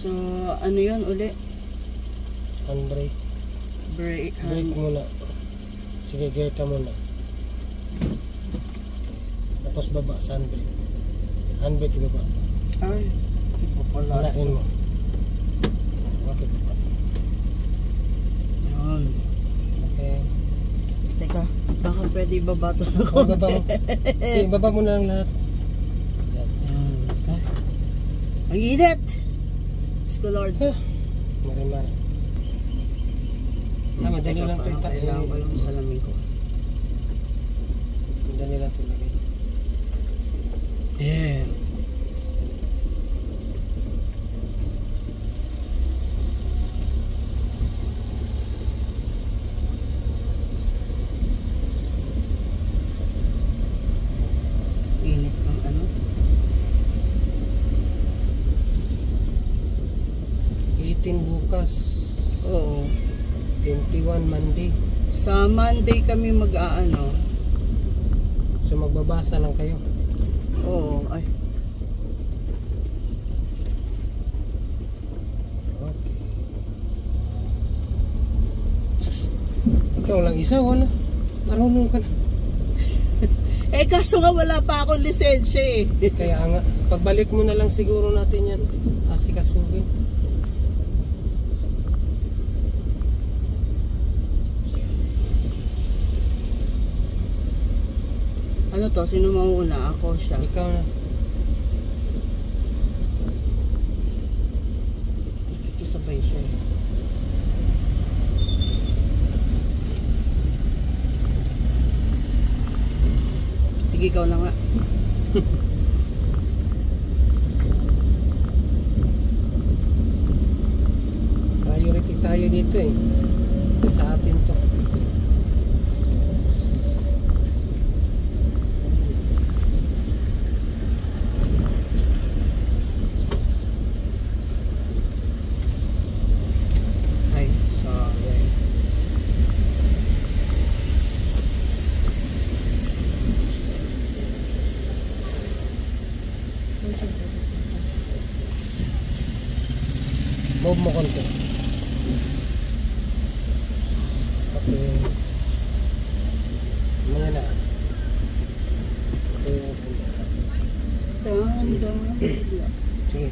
So, ano yun uli? Handbrake. Brake muna. Sige, gear ka muna. Tapos baba sa handbrake. Handbrake ibaba. Ay, iba pala. Halain mo. Okay, baba. Yun. Okay. Teka, baka pwede ibaba ito ng konti. Baba mo. Okay, baba mo na lang lahat. Yan. Okay. Ang init! Diyos Lord. Marimar. Madali lang ito. Kailangan ko lang salamin ko. Madali lang ito lagay. Yeah. Init ng ano? 18 bukas. Oo. 21 Monday. Sa Monday kami mag-aano. So magbabasa lang kayo. Oo, ay. Okay. Ikaw lang isa, wala. Marunong ka na. Eh kaso nga wala pa akong lisensya eh. Kaya nga, pagbalik mo na lang siguro natin yan. Asikasuhin. Ano to? Sino mauna? Ako siya. Ikaw na. Sabay siya. Sige, ikaw na nga. Priority tayo dito eh. Sa atin to. Move mo konti. Okay. Maya na. Okay. Sige.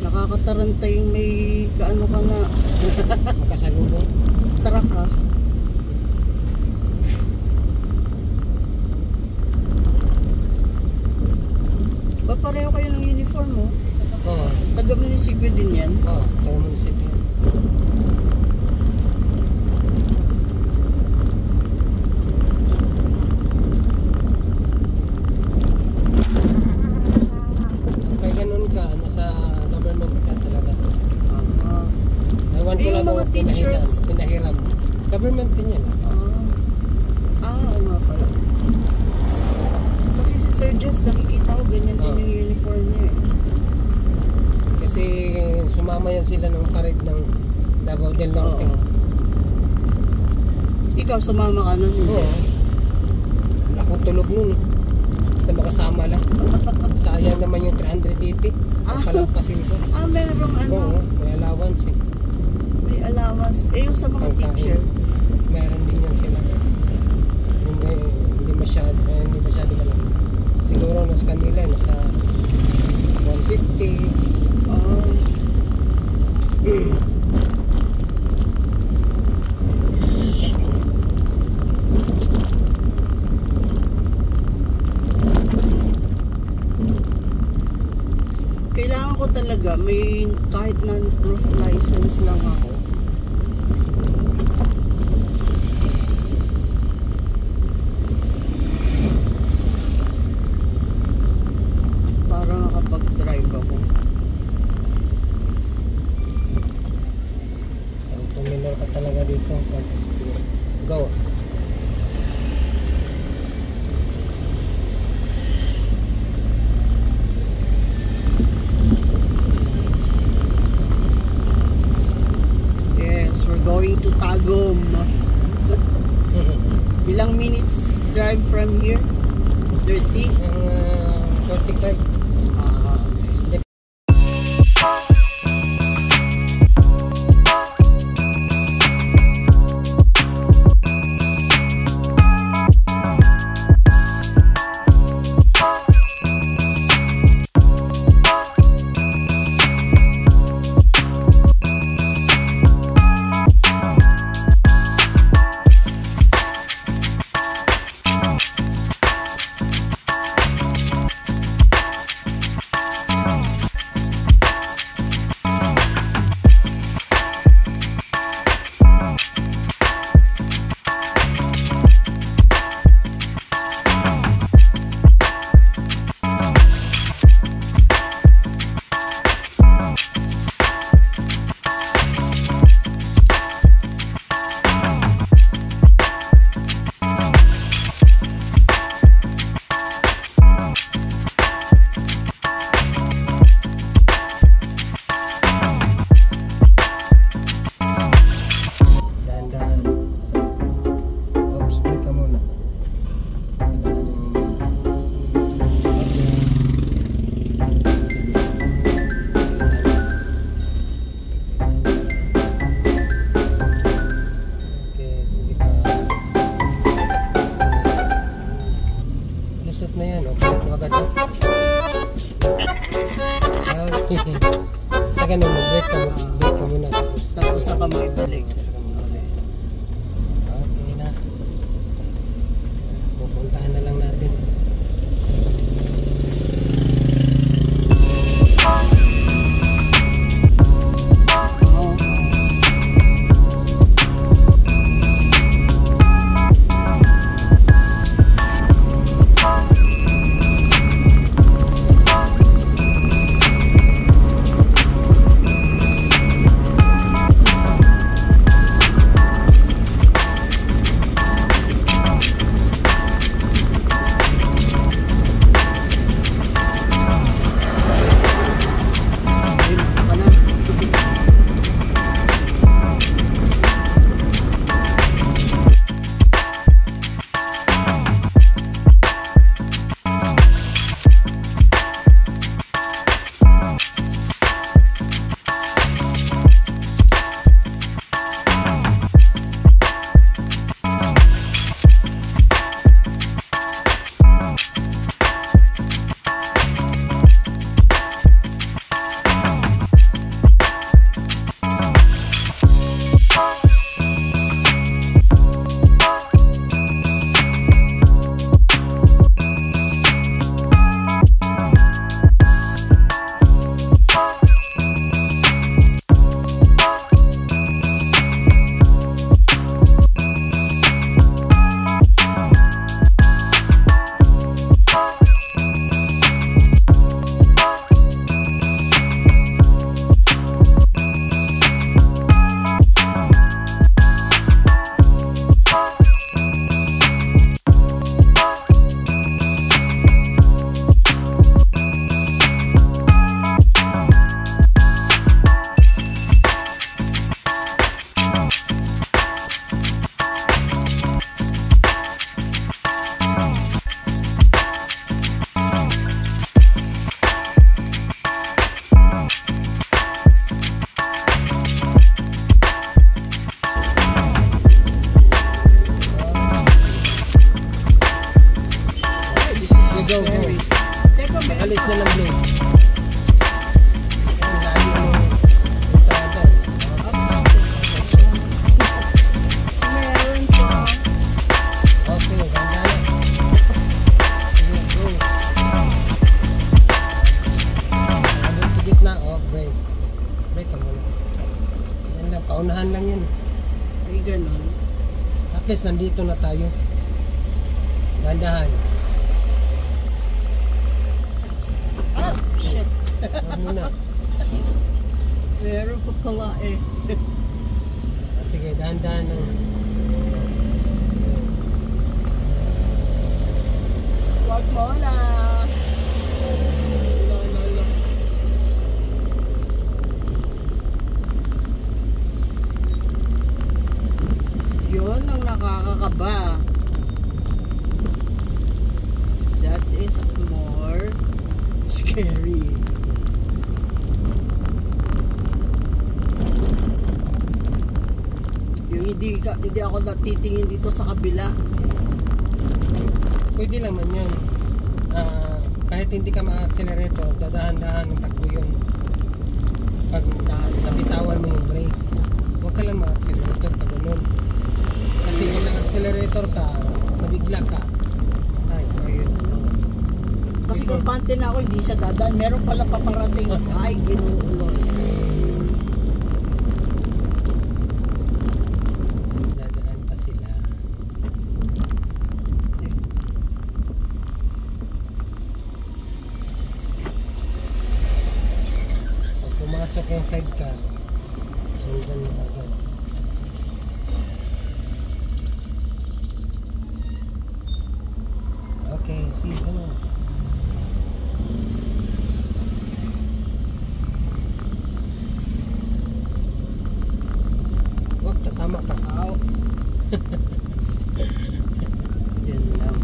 Nakakataranta yung may kaano ka na makasalubong. truck ha. Ba pareho kayo ng uniform mo? Oo. Taga-munisipyo din yan? Oo, taga-munisipyo. Kaya ganun ka, nasa government ka talaga. Ewan ko lang mga teachers. pinahiram. Government din yan. Oo nga pala. Kasi si Sir Jess, nakikita ko ganyan din yung uniform niya eh. Kasi sumama yan sila ng parade ng Davao del Norte. Ikaw sumama ka nun? Oo. Ako tulog nun. Basta makasama lang. Sayang naman yung 380. Palampasin ko. Merong ano? Oo, may allowance eh. May allowance. Eh yung sa mga Pagkain. teacher? Meron din yan sila. Hindi masyado alam. Siguro nasa kanila, nasa 150. Kailangan ko talaga may kahit non-proof license lang ako. Para makapag-drive ako. Kung minor ka talaga dito, go. drive from here? 30? Ang 45. Ah, Dahan-dahan. Oops, break ka muna. Okay, sige pa. Lusot na yan, oh. Break mo agad, oh. Okay. Sa ganun, break ka muna. tapos saka mo ibalik. Okay na. Pupuntahan na lang natin. Oo. Go, go. Teka, Alis na ng blue. meron pa. Okay, ganda na. Sige, go. Abot sa gitna, oh, break. Break ka muna. Yan lang, paunahan lang yan. Ay, ganun. At least nandito na tayo. Gandahan. Ah, shit. Huwag muna. Meron pa pala eh. Sige, dahan-dahan lang. Wag mo na. Lala. Yun ang nakakakaba. Scary. Yung hindi ako natitingin dito sa kabila. Pwede lang man yun. Kahit hindi ka ma-accelerator, dadahan-dahan ng takbo yun. Pag nabitawan mo yung brake, huwag ka lang ma-accelerator pag ganun. Kasi pag nag-accelerator ka, nabigla ka. Ay, ayun. Kasi kung pante na ako, hindi siya dadaan. Meron pala paparating. Ay, ginuulo. Dadaan pa sila. Pag pumasok yung sidecar, sundan mo agad. Okay, see, go. Wag, tatama ka. Ow. Yan lang.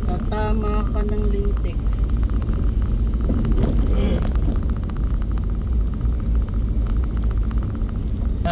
Tatama ka ng lintik.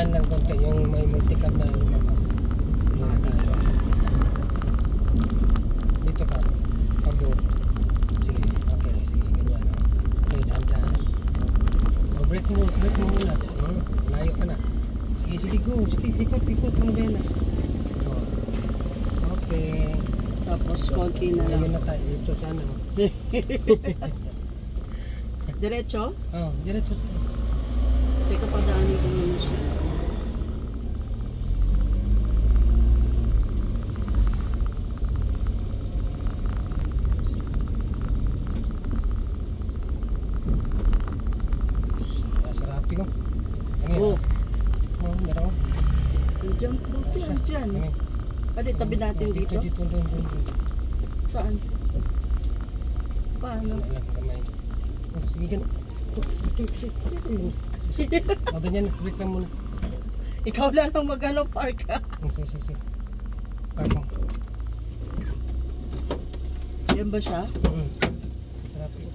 Lang konti yung may multicam na lumabas. Dito ka. Pabor. Sige, okay, sige, ganyan. Okay, dahan-dahan. Break mo muna. Layo ka na. Sige, sige, go. Sige, ikot mo din na. Okay. Tapos konti na Ayun lang. na tayo. Ito sana. Diretso? Diretso. Teka, padaanin ko muna siya. Sarapi ko. Ano Oh. yun? Daraw. Diyan po, dyan. Pwede, tabi natin dito. Dito. Saan? Paano? Ano lang kamay. Sige, ganun. Ganyan, break lang muna. Ikaw na lang mag-ano, park ka. Sige. Park mo. Yan ba siya? Sarapi ko.